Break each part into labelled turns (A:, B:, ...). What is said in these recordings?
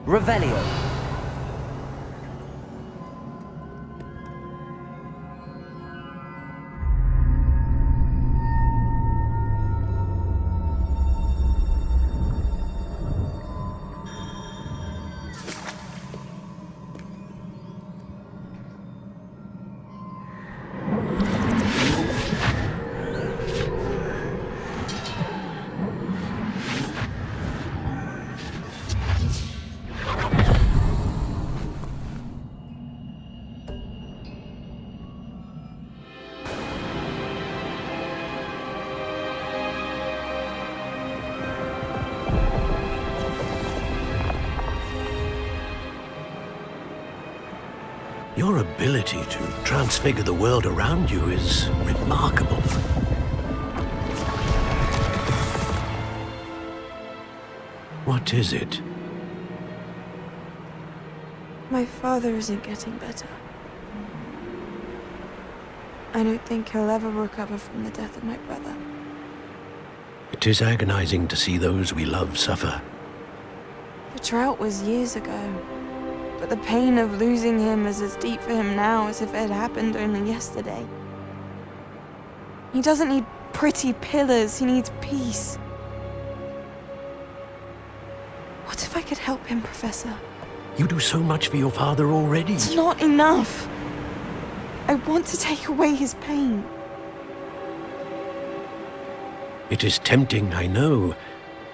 A: Revelio.
B: Your ability to transfigure the world around you is remarkable. What is it?
C: My father isn't getting better. I don't think he'll ever recover from the death of my brother.
B: It is agonizing to see those we love suffer.
C: The drought was years ago, but the pain of losing him is as deep for him now as if it had happened only yesterday. He doesn't need pretty pillars, he needs peace. What if I could help him, Professor?
B: You do so much for your father already.
C: It's not enough. I want to take away his pain.
B: It is tempting, I know,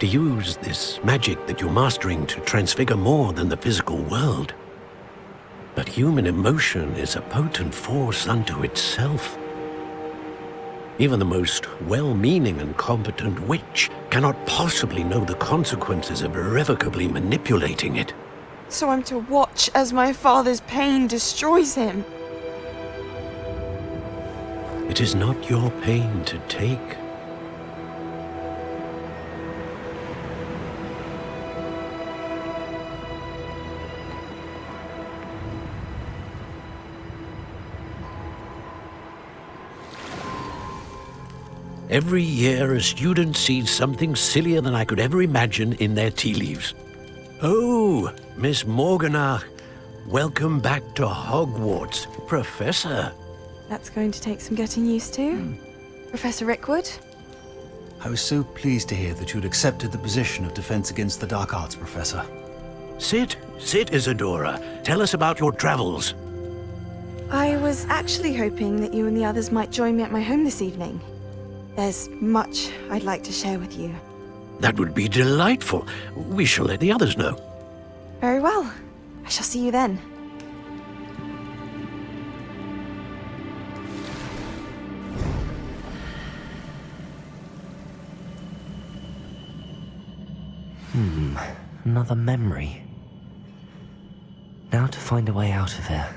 B: to use this magic that you're mastering to transfigure more than the physical world. But human emotion is a potent force unto itself. Even the most well-meaning and competent witch cannot possibly know the consequences of irrevocably manipulating it.
C: So I'm to watch as my father's pain destroys him.
B: It is not your pain to take. Every year, a student sees something sillier than I could ever imagine in their tea leaves. Oh, Miss Morganach, welcome back to Hogwarts, Professor.
C: That's going to take some getting used to. Professor Rickwood?
D: I was so pleased to hear that you'd accepted the position of Defense Against the Dark Arts, Professor.
B: Sit, Isadora. Tell us about your travels.
C: I was actually hoping that you and the others might join me at my home this evening. There's much I'd like to share with you.
B: That would be delightful. We shall let the others know.
C: Very well. I shall see you then.
A: Another memory. Now to find a way out of here.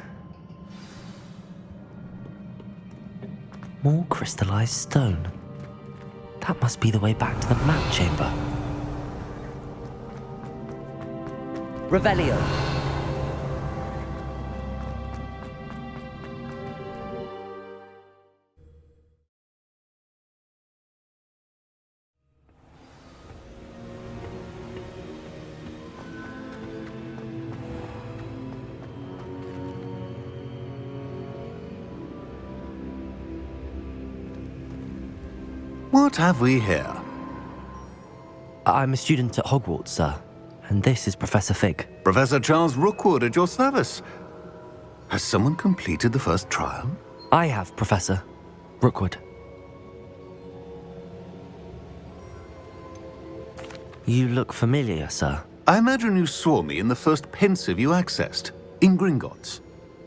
A: More crystallized stone. That must be the way back to the map chamber. Revelio.
E: What have we here?
A: I'm a student at Hogwarts, sir. And this is Professor Fig.
E: Professor Charles Rookwood at your service. Has someone completed the first trial?
A: I have, Professor Rookwood. You look familiar, sir.
E: I imagine you saw me in the first pensive you accessed, in Gringotts.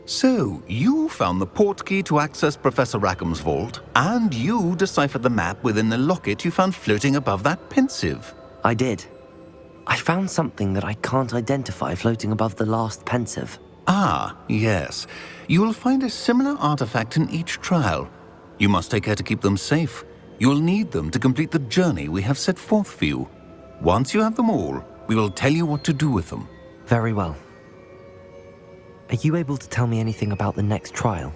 E: So, you found the portkey to access Professor Rackham's vault, and you deciphered the map within the locket you found floating above that pensive.
A: I did. I found something that I can't identify floating above the last pensive.
E: Ah, yes. You will find a similar artifact in each trial. You must take care to keep them safe. You will need them to complete the journey we have set forth for you. Once you have them all, we will tell you what to do with them.
A: Very well. Are you able to tell me anything about the next trial?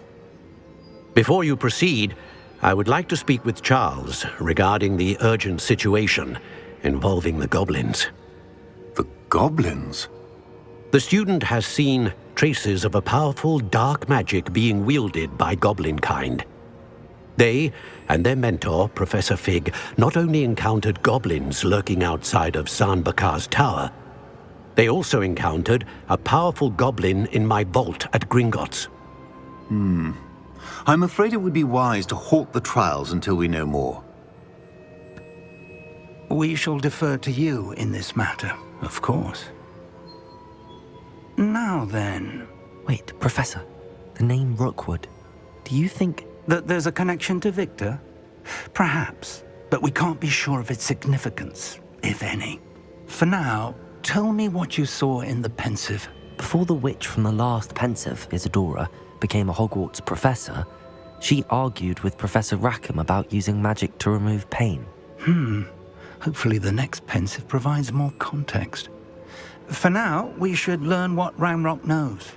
B: Before you proceed, I would like to speak with Charles regarding the urgent situation involving the goblins.
E: The goblins?
B: The student has seen traces of a powerful dark magic being wielded by goblin kind. They and their mentor, Professor Fig, not only encountered goblins lurking outside of San Bakar's tower, they also encountered a powerful goblin in my vault at Gringotts.
E: I'm afraid it would be wise to halt the trials until we know more.
F: We shall defer to you in this matter, of course. Now then,
A: Wait, Professor, the name Rookwood. Do you think...
F: that there's a connection to Victor? Perhaps, but we can't be sure of its significance, if any. For now, tell me what you saw in the pensive.
A: Before the witch from the last pensive, Isadora, became a Hogwarts professor, she argued with Professor Rackham about using magic to remove pain.
F: Hopefully the next pensive provides more context. For now, we should learn what Ranrock knows.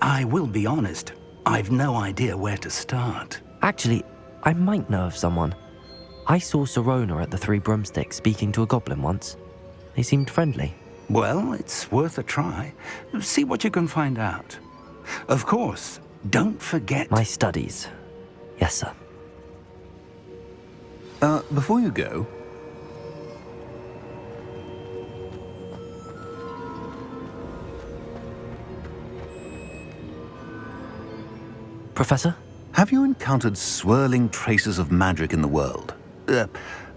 F: I will be honest, I've no idea where to start.
A: Actually, I might know of someone. I saw Sirona at the Three Broomsticks speaking to a goblin once. They seemed friendly.
F: Well, it's worth a try. See what you can find out. Of course, don't forget...
A: My studies. Yes, sir.
E: Before you go...
A: Professor?
E: Have you encountered swirling traces of magic in the world?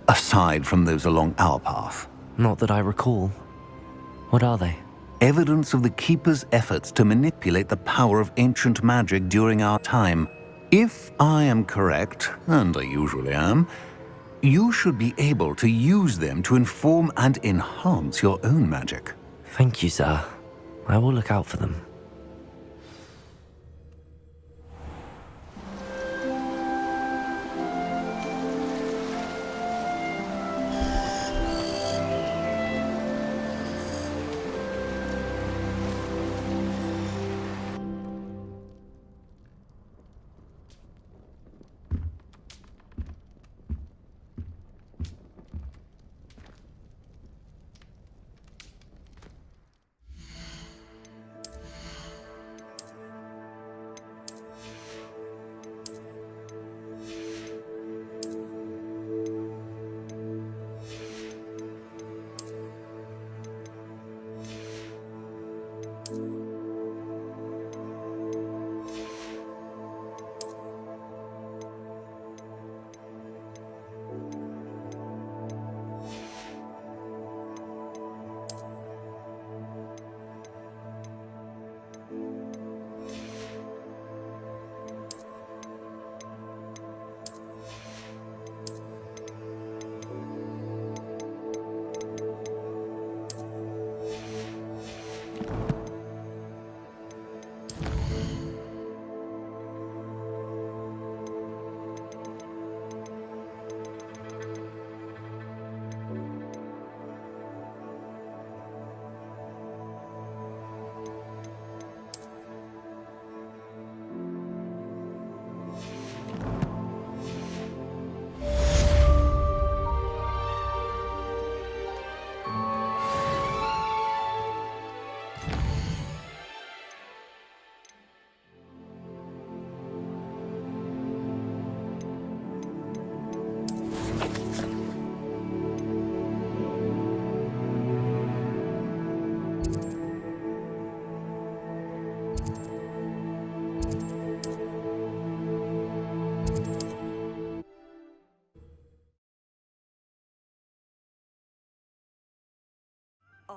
E: Aside from those along our path?
A: Not that I recall. What are they?
E: Evidence of the Keeper's efforts to manipulate the power of ancient magic during our time. If I am correct, and I usually am, you should be able to use them to inform and enhance your own magic.
A: Thank you, sir. I will look out for them.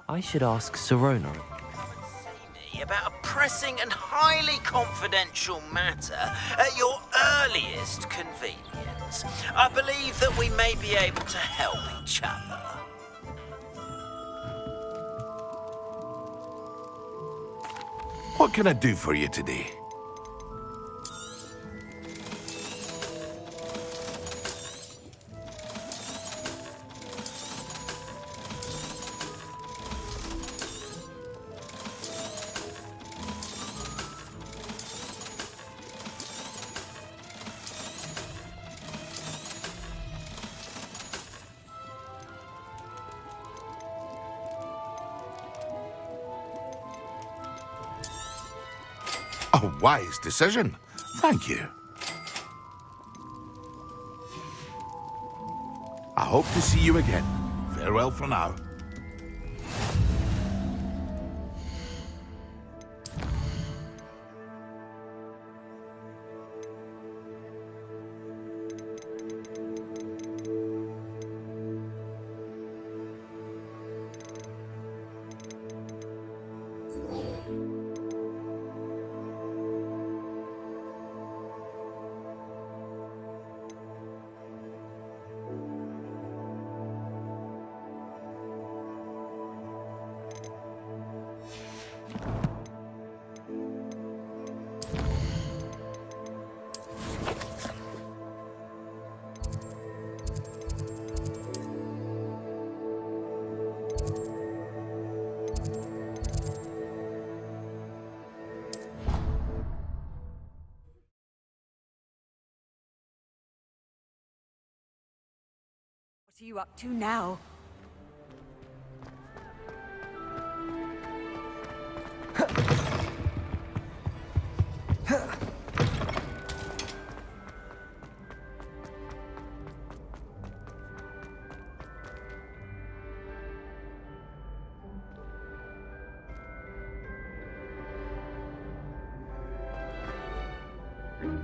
A: I should ask Sirona.
G: About a pressing and highly confidential matter at your earliest convenience. I believe that we may be able to help each other.
H: What can I do for you today? A wise decision. Thank you. I hope to see you again. Farewell for now.
I: What are you up to now?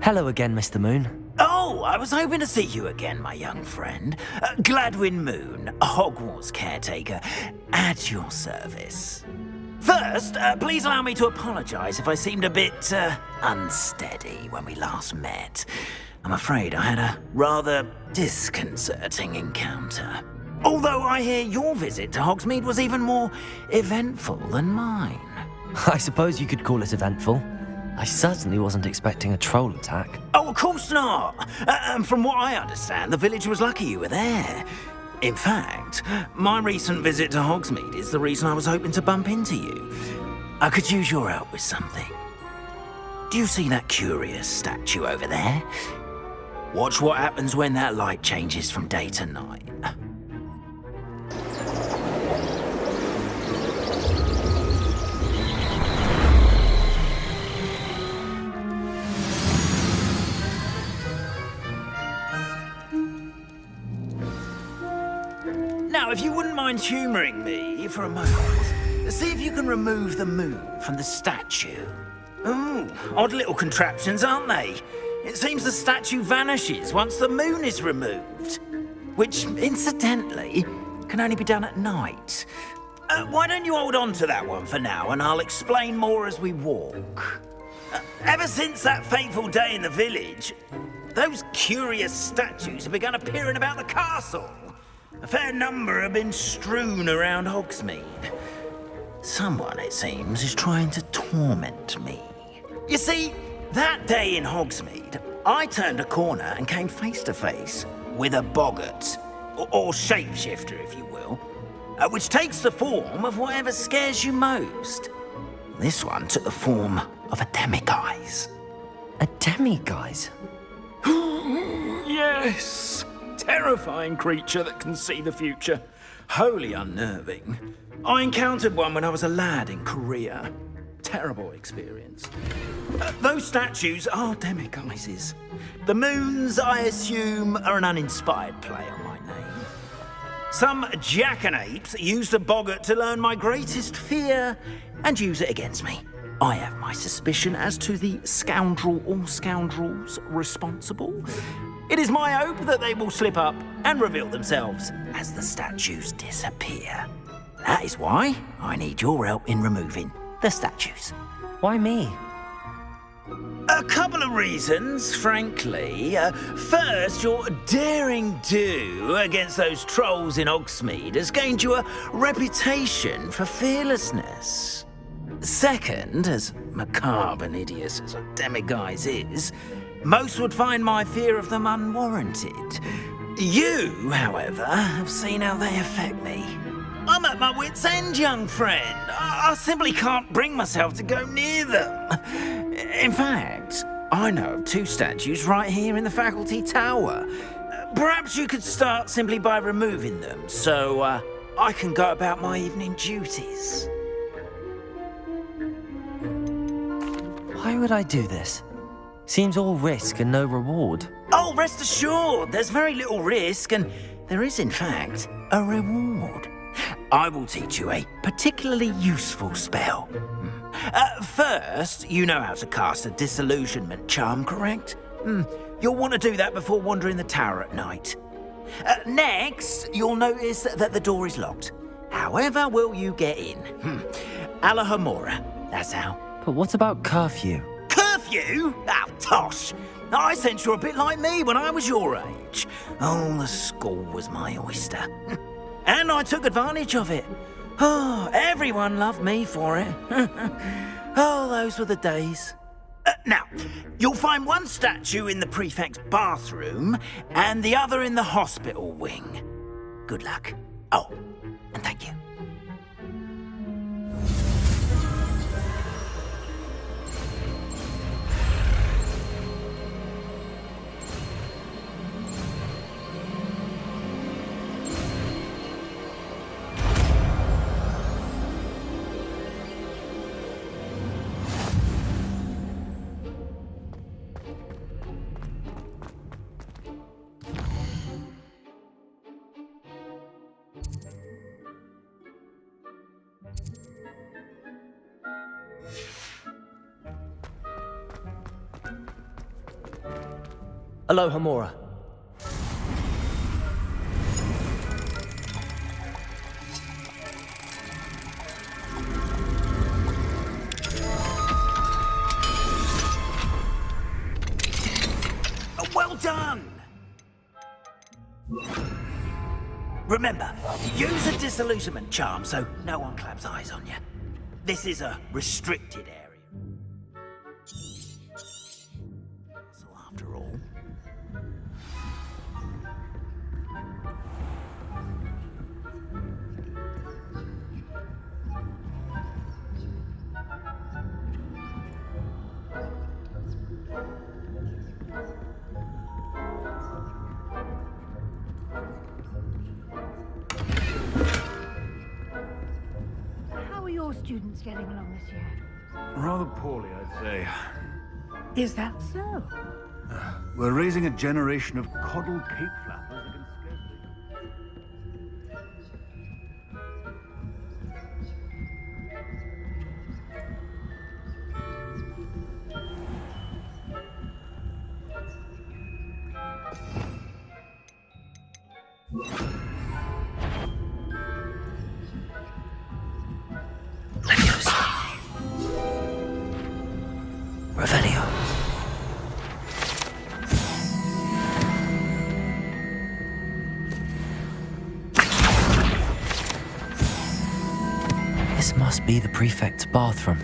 A: Hello again, Mr. Moon.
G: Oh, I was hoping to see you again, my young friend. Gladwin Moon, Hogwarts Caretaker, at your service. First, please allow me to apologise if I seemed a bit unsteady when we last met. I'm afraid I had a rather disconcerting encounter. Although I hear your visit to Hogsmeade was even more eventful than mine.
A: I suppose you could call it eventful. I certainly wasn't expecting a troll attack.
G: Oh, of course not. And from what I understand, the village was lucky you were there. In fact, my recent visit to Hogsmeade is the reason I was hoping to bump into you. I could use your help with something. Do you see that curious statue over there? Watch what happens when that light changes from day to night. Now, if you wouldn't mind humouring me for a moment, see if you can remove the moon from the statue. Ooh, odd little contraptions, aren't they? It seems the statue vanishes once the moon is removed, which, incidentally, can only be done at night. Why don't you hold on to that one for now, and I'll explain more as we walk. Ever since that fateful day in the village, those curious statues have begun appearing about the castle. A fair number have been strewn around Hogsmeade. Someone, it seems, is trying to torment me. You see, that day in Hogsmeade, I turned a corner and came face to face with a boggart, or shapeshifter, if you will, which takes the form of whatever scares you most. This one took the form of a demiguise.
A: A demiguise?
G: Yes! Terrifying creature that can see the future. Wholly unnerving. I encountered one when I was a lad in Korea. Terrible experience. Those statues are demiguises. The moons, I assume, are an uninspired play on my name. Some jackanapes used a boggart to learn my greatest fear and use it against me. I have my suspicion as to the scoundrel or scoundrels responsible. It is my hope that they will slip up and reveal themselves as the statues disappear. That is why I need your help in removing the statues.
A: Why me?
G: A couple of reasons, frankly. First, your daring do against those trolls in Hogsmeade has gained you a reputation for fearlessness. Second, as macabre and hideous as a demiguise is, most would find my fear of them unwarranted. You, however, have seen how they affect me. I'm at my wit's end, young friend. I simply can't bring myself to go near them. In fact, I know of two statues right here in the faculty tower. Perhaps you could start simply by removing them, so I can go about my evening duties.
A: Why would I do this? Seems all risk and no reward.
G: Oh, rest assured, there's very little risk, and there is, in fact, a reward. I will teach you a particularly useful spell. First, you know how to cast a disillusionment charm, correct? You'll want to do that before wandering the tower at night. Next, you'll notice that the door is locked. However will you get in? Alahomora, that's how.
A: But what about curfew?
G: Curfew? Oh, tosh. I sense you're a bit like me when I was your age. Oh, the school was my oyster. And I took advantage of it. Oh, everyone loved me for it. Oh, those were the days. Now, you'll find one statue in the prefect's bathroom and the other in the hospital wing. Good luck. Oh, and thank you.
A: Alohomora.
G: Well done! Remember, use a disillusionment charm so no one claps eyes on you. This is a restricted area. So after all...
I: How are your students getting along this year?
D: Rather poorly, I'd say.
I: Is that so?
D: We're raising a generation of coddled cape flappers that can scarcely...
A: Revelio. This must be the prefect's bathroom.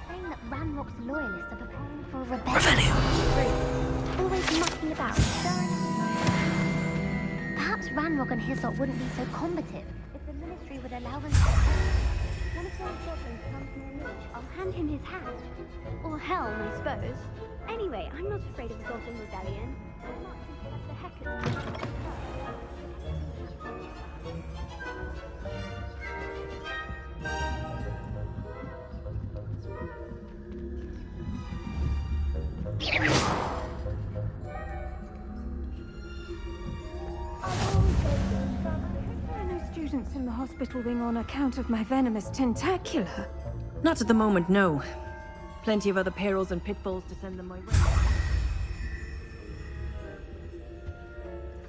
J: Saying that Ranrock's loyalists are preparing for a rebellion.
A: Revelio.
J: Always mucking about, stirring up. Perhaps Ranrock and his lot wouldn't be so combative if the ministry would allow them to... One of those goblins comes near me. I'll hand him his hat. Or helm, I suppose. Anyway, I'm not afraid of a goblin rebellion. I'm not too the heck
C: There are no students in the hospital wing on account of my venomous tentacular.
K: Not at the moment, no. Plenty of other perils and pitfalls to send them my way.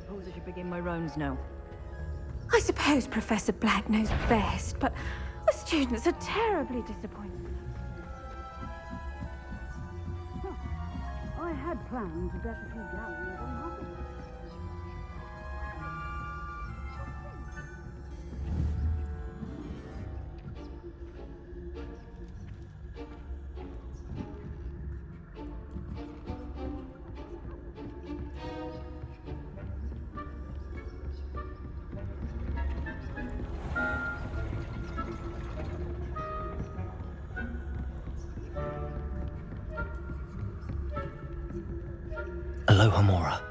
K: Suppose I should begin my rounds now.
C: I suppose Professor Black knows best, but the students are terribly disappointed.
I: I had planned to bet a few galleons on Hogwarts.
A: Aloha Mora.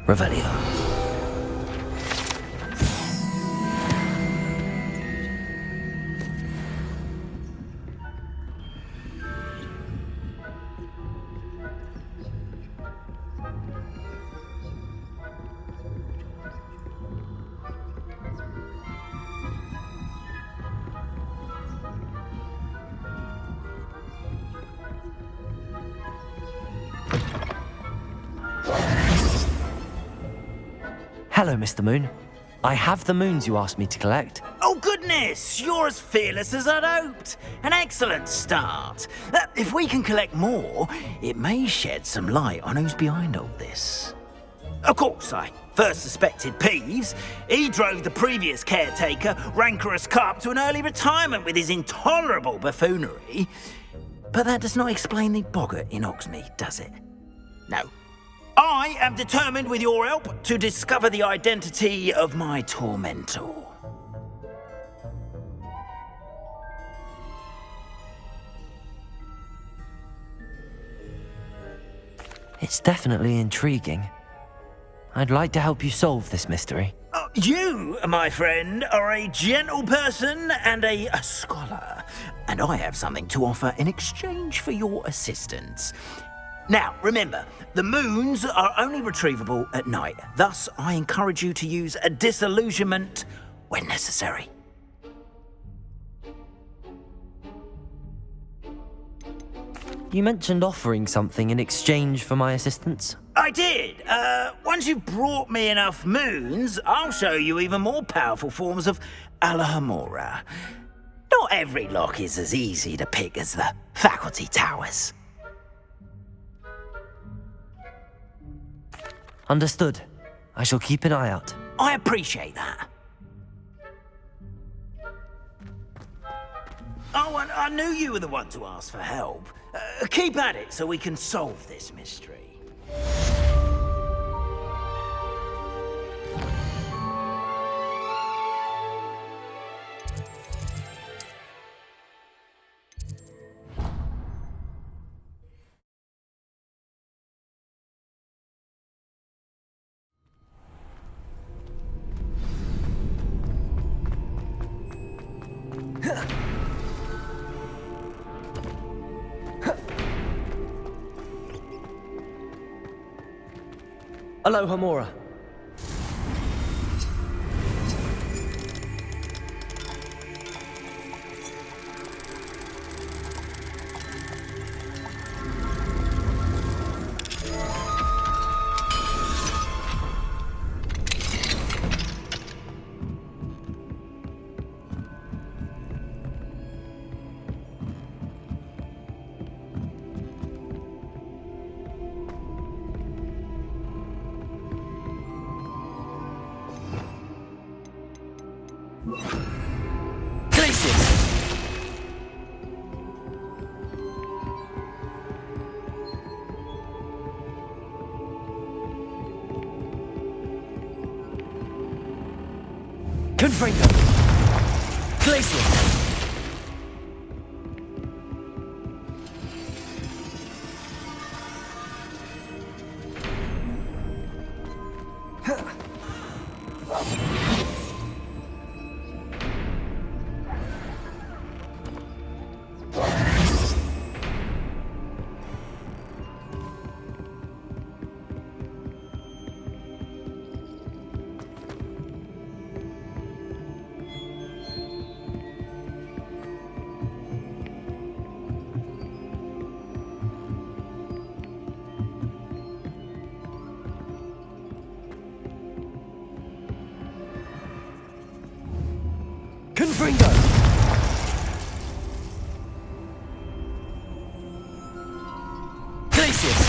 A: Revelio. Hello, Mr. Moon. I have the moons you asked me to collect.
G: Oh, goodness! You're as fearless as I'd hoped. An excellent start. If we can collect more, it may shed some light on who's behind all this. Of course, I first suspected Peeves. He drove the previous caretaker, Rancorous Carp, to an early retirement with his intolerable buffoonery. But that does not explain the boggart in Hogsmeade, does it? No. I am determined, with your help, to discover the identity of my tormentor.
A: It's definitely intriguing. I'd like to help you solve this mystery.
G: You, my friend, are a gentle person and a scholar, and I have something to offer in exchange for your assistance. Now, remember, the moons are only retrievable at night. Thus, I encourage you to use a disillusionment when necessary.
A: You mentioned offering something in exchange for my assistance.
G: I did. Once you've brought me enough moons, I'll show you even more powerful forms of Alohomora. Not every lock is as easy to pick as the faculty towers.
A: Understood. I shall keep an eye out.
G: I appreciate that. Oh, and I knew you were the one to ask for help. Keep at it so we can solve this mystery.
A: Aloha Mora. Confringo. Glacius. Confringo! Glacius!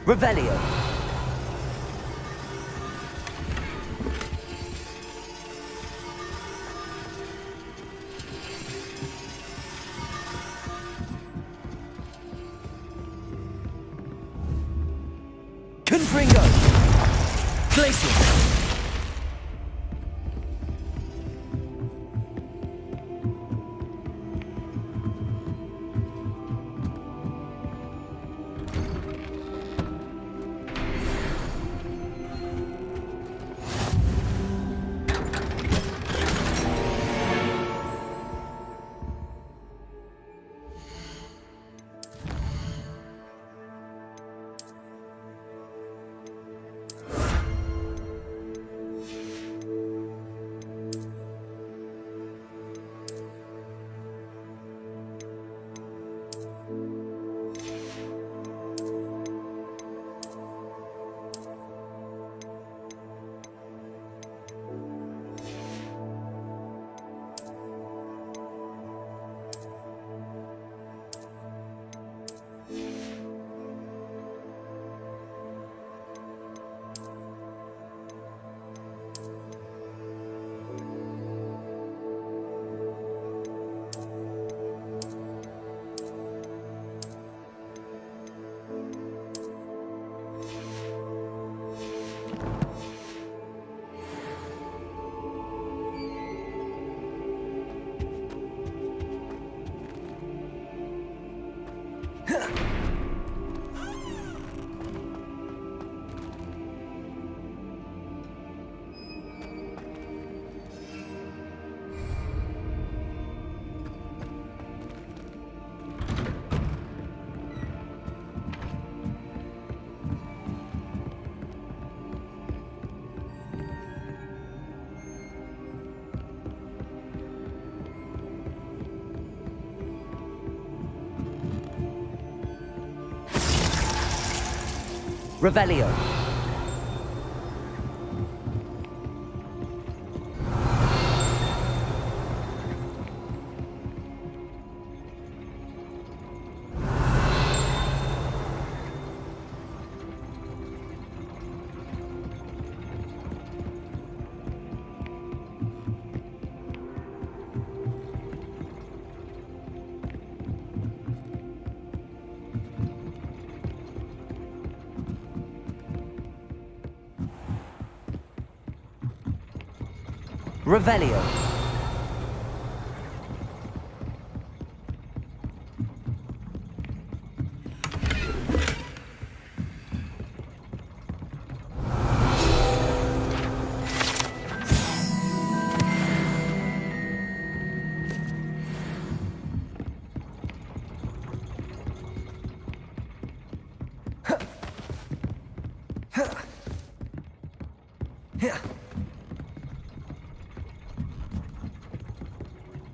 A: Revelio! Confringo! Glacius! Revelio. Revelio.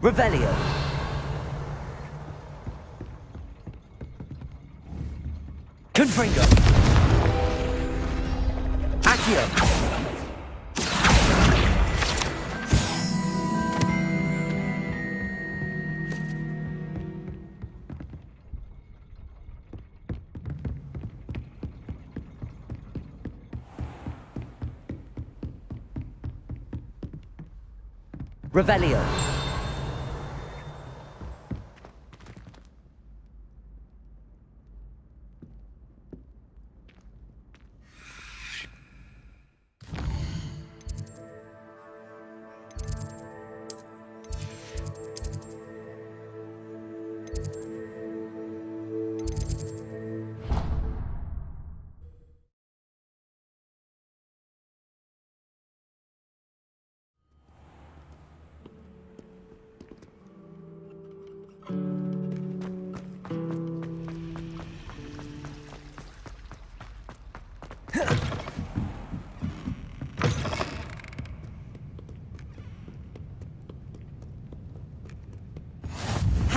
A: Revelio. Confringo. Accio. Revelio.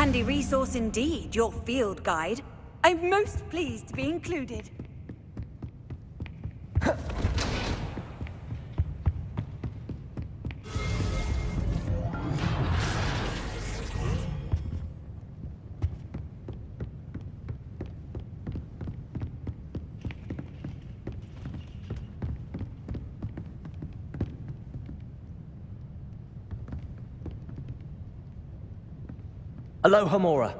K: handy resource indeed, your field guide. I'm most pleased to be included.
A: Aloha Mora.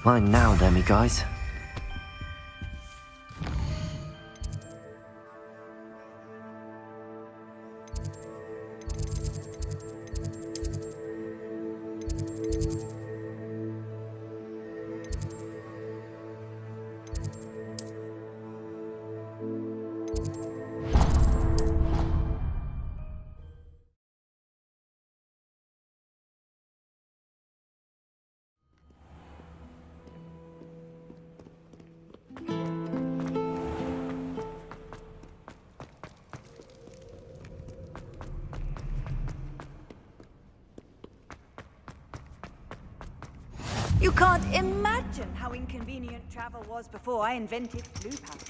A: Mine now, Demi guys.
K: You can't imagine how inconvenient travel was before I invented blue powder.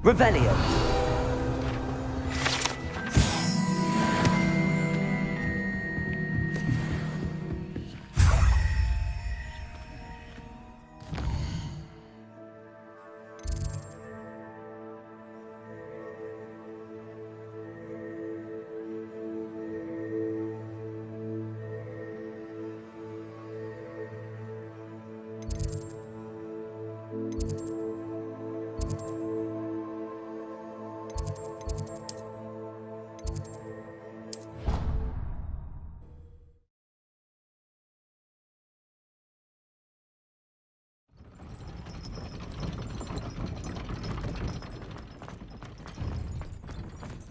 A: Revelio.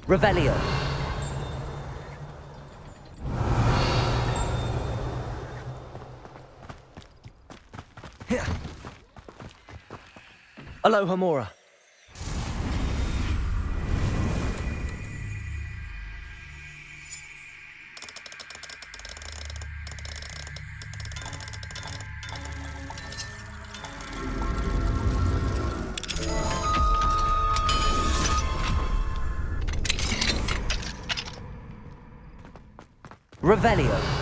A: Revelio. Aloha Mora. Revelio.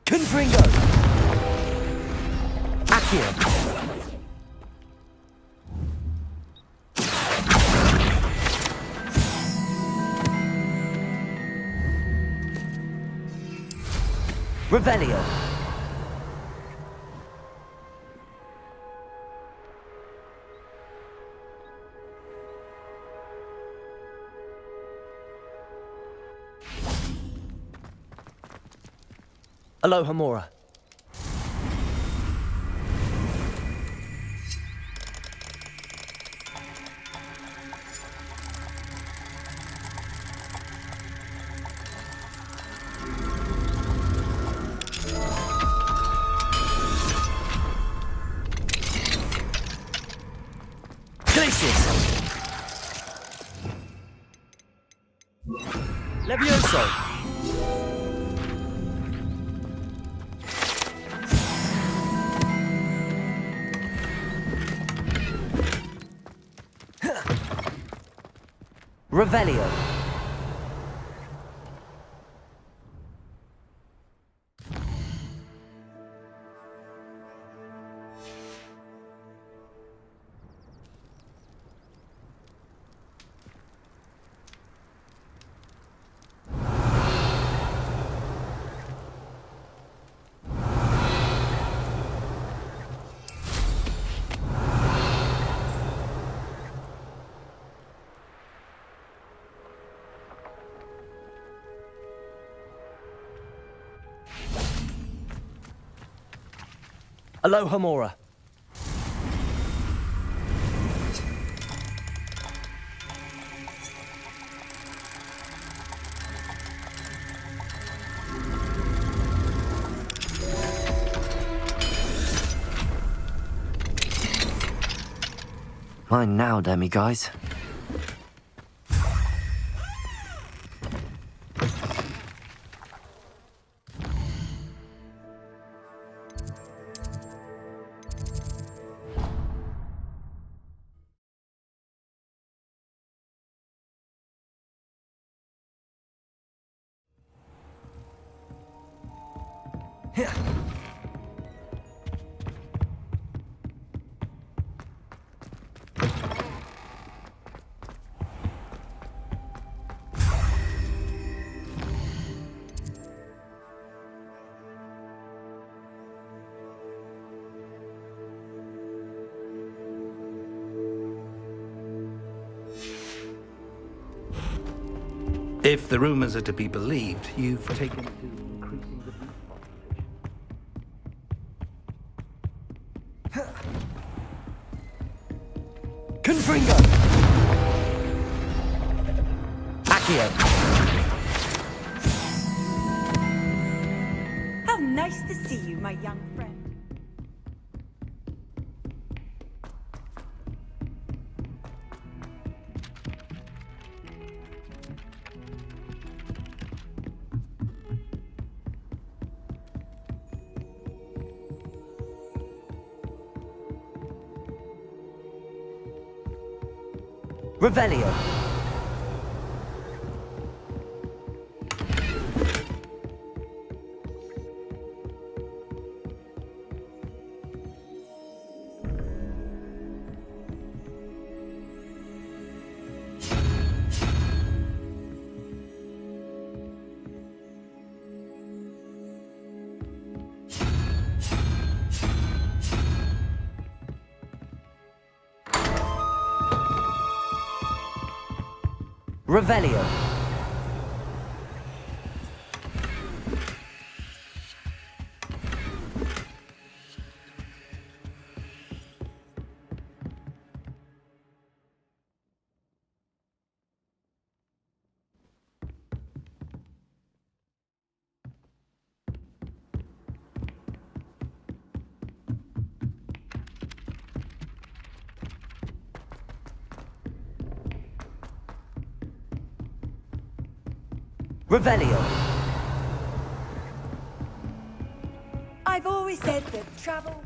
A: Confringo! Accio! Revelio! Aloha Mora. Levioso! Revelio. Aloha Mora. Mine now, demi-guys.
F: If the rumors are to be believed, you've taken to increasing the beef population.
A: Confringo! Accio!
K: How nice to see you, my young friend.
A: Revelio. Revelio. Revelio.
K: I've always said that travel...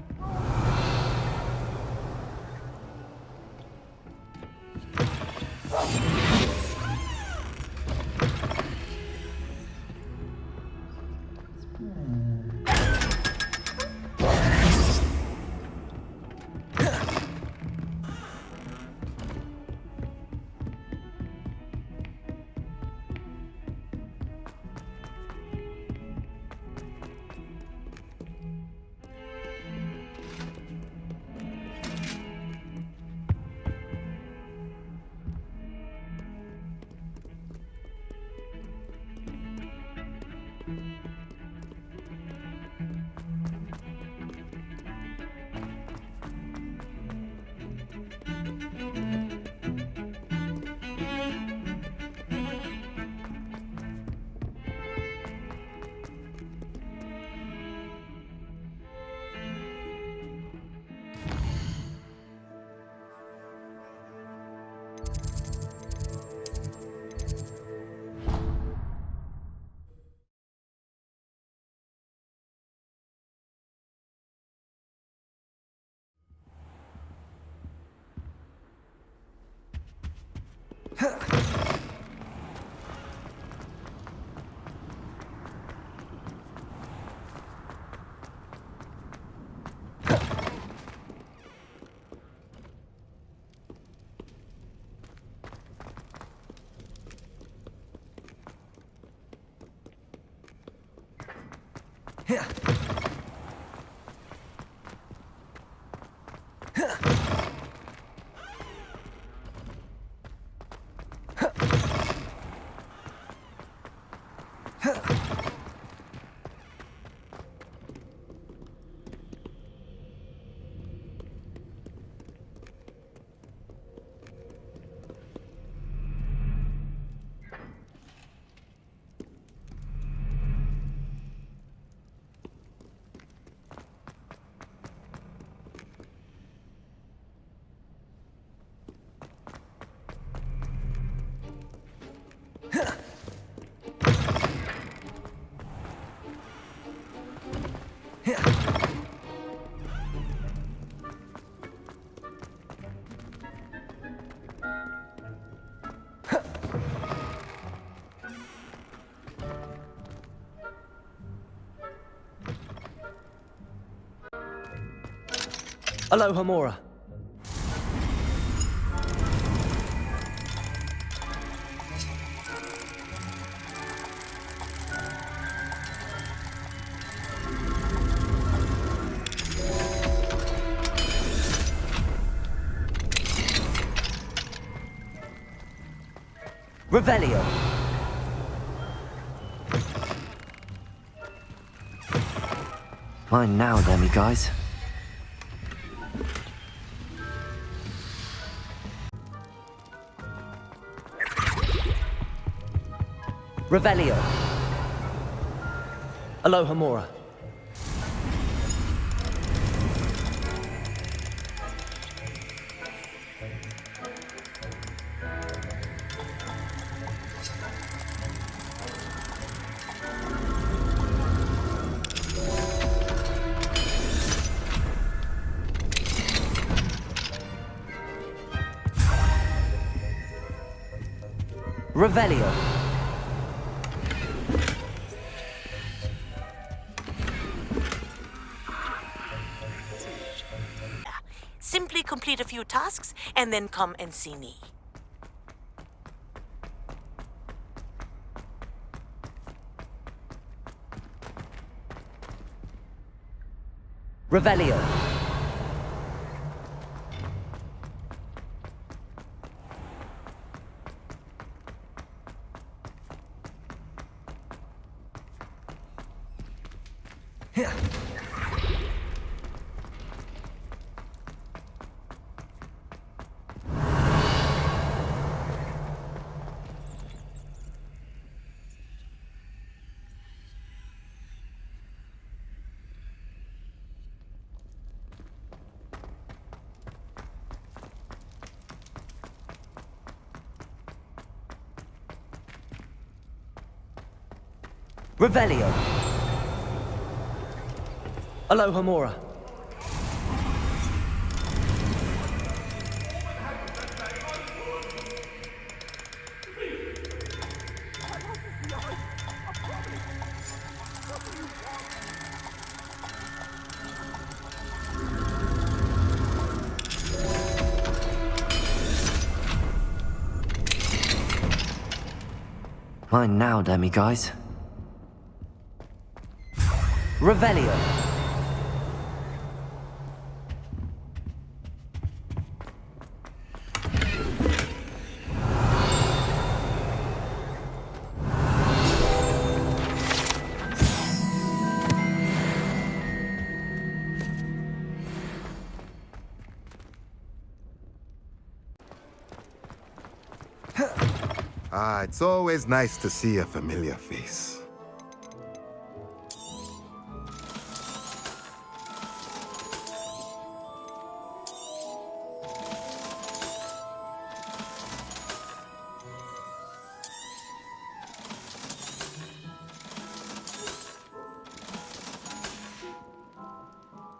A: Aloha Mora. Revelio. Mine now, demi-guys. Revelio. Aloha Mora. Revelio.
L: Simply complete a few tasks and then come and see me.
A: Revelio. Revelio. Aloha Mora. Mine now, demi-guys. Revelio.
M: It's always nice to see a familiar face.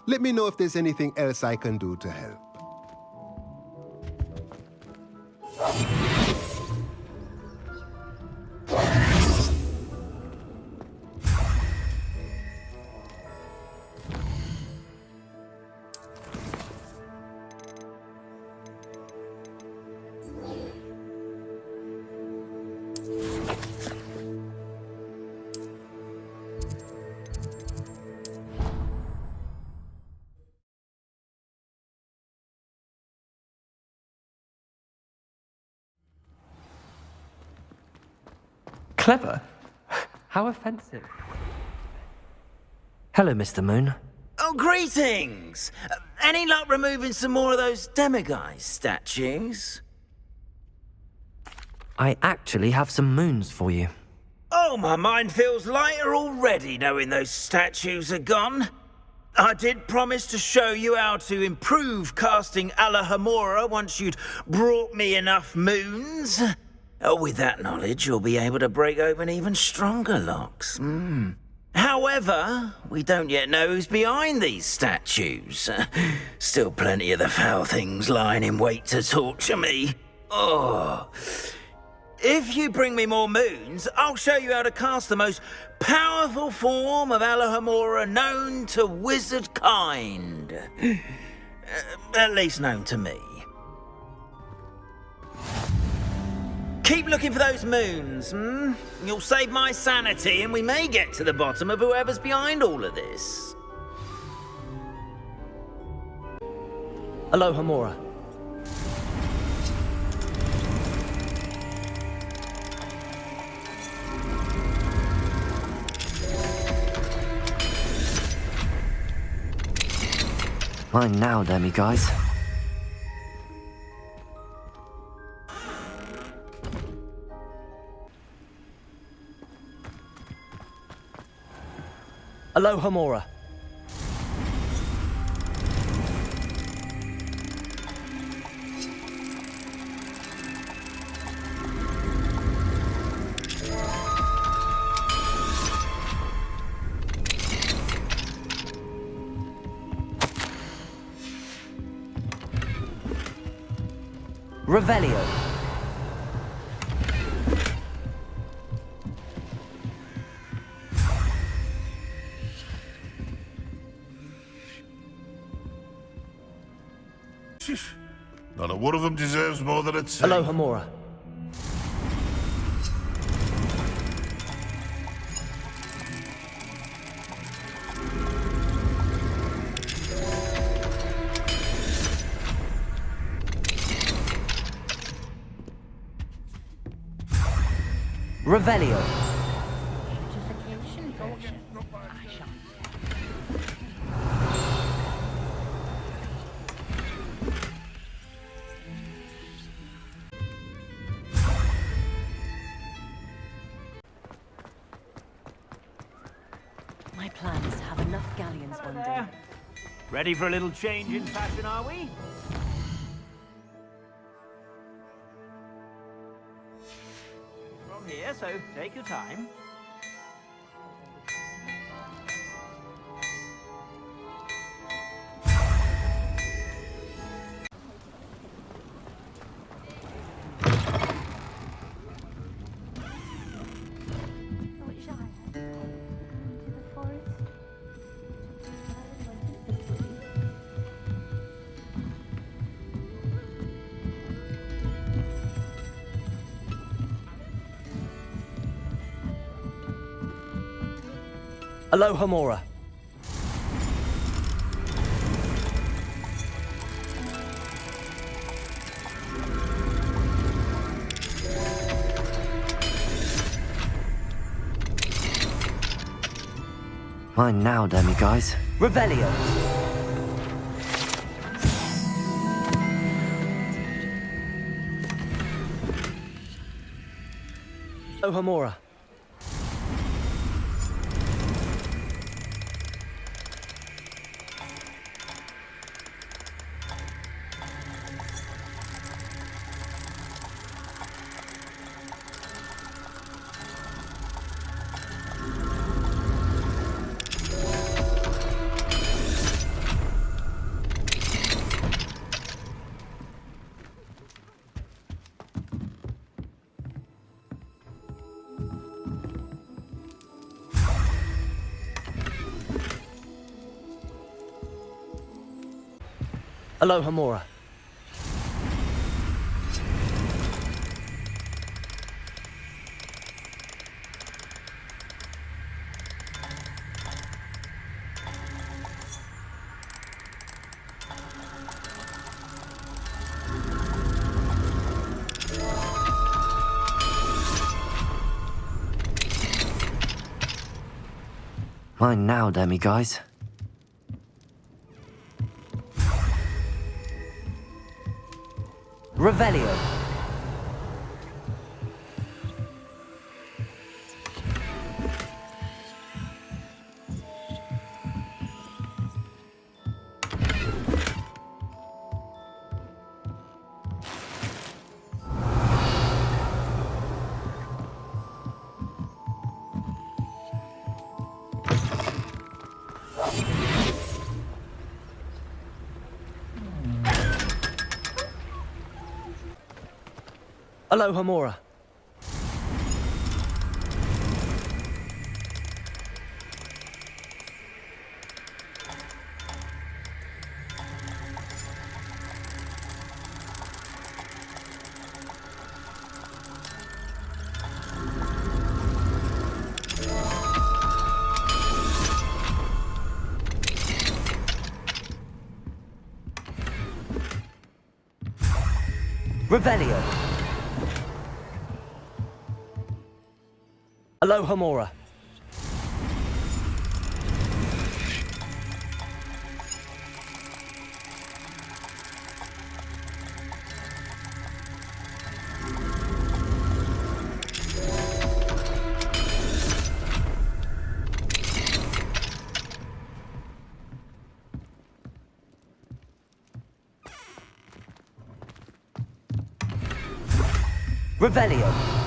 M: Let me know if there's anything else I can do to help.
A: Clever? How offensive. Hello, Mr. Moon.
G: Oh, greetings! Any luck removing some more of those demiguise statues?
A: I actually have some moons for you.
G: Oh, my mind feels lighter already knowing those statues are gone. I did promise to show you how to improve casting Alohomora once you'd brought me enough moons. With that knowledge, you'll be able to break open even stronger locks. However, we don't yet know who's behind these statues. Still plenty of the foul things lying in wait to torture me. Oh. If you bring me more moons, I'll show you how to cast the most powerful form of Alohomora known to wizard kind. At least known to me. Keep looking for those moons, You'll save my sanity and we may get to the bottom of whoever's behind all of this.
A: Alohomora. Mine now, demiguise. Alohomora. Revelio.
H: Not a one of them deserves more than a two.
A: Alohomora. Revelio.
K: My plan is to have enough galleons one day.
G: Ready for a little change in fashion, are we? From here, so take your time.
A: Alohomora. Mine now, demiguise. Revelio. Alohomora. Alohomora. Mine now, demi-guys. Revelio. Aloha Mora. Revelio. Aloha Mora. Revelio.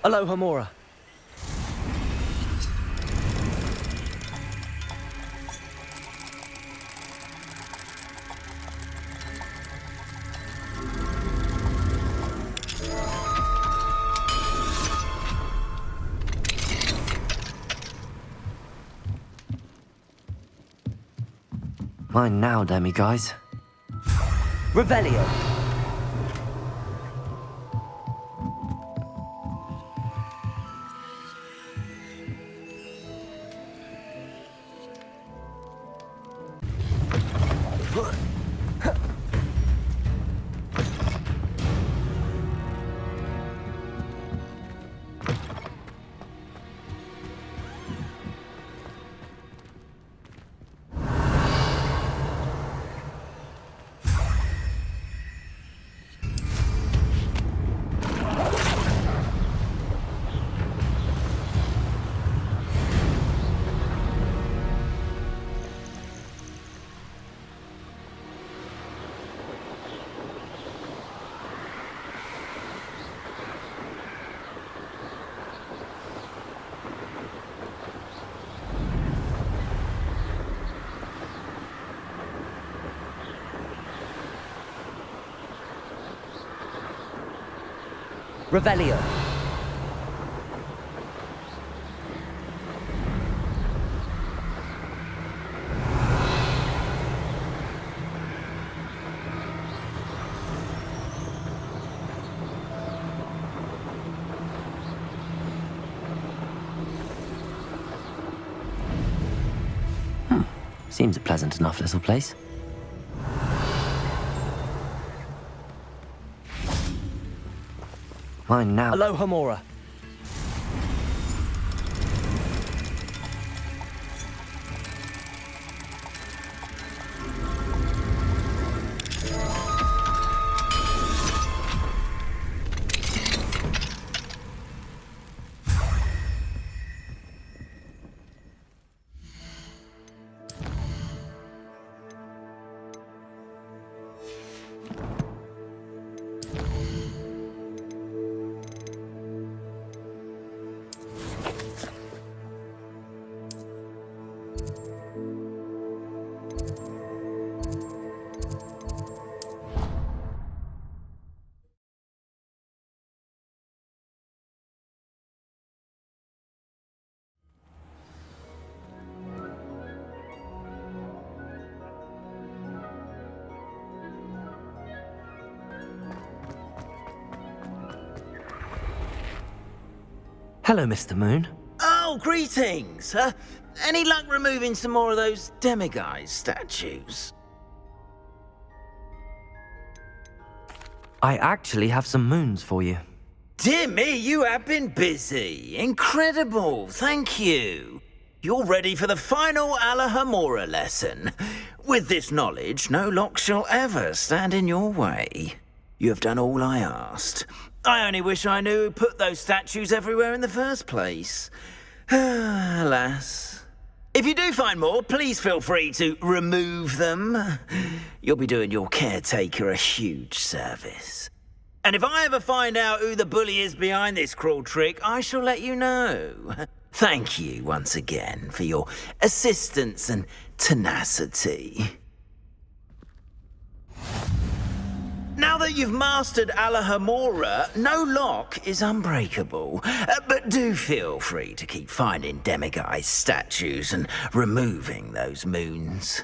A: Aloha Mora. Mine now, demi-guys. Revelio. Revelio. Seems a pleasant enough little place. Mine now. Aloha Mora. Hello, Mr. Moon.
G: Oh, greetings! Any luck removing some more of those demiguise statues?
A: I actually have some moons for you.
G: Dear me, you have been busy. Incredible, thank you. You're ready for the final Alahamora lesson. With this knowledge, no lock shall ever stand in your way. You have done all I asked. I only wish I knew who put those statues everywhere in the first place. Alas. If you do find more, please feel free to remove them. You'll be doing your caretaker a huge service. And if I ever find out who the bully is behind this cruel trick, I shall let you know. Thank you once again for your assistance and tenacity. Now that you've mastered Alahamora, no lock is unbreakable. But do feel free to keep finding demiguise statues and removing those moons.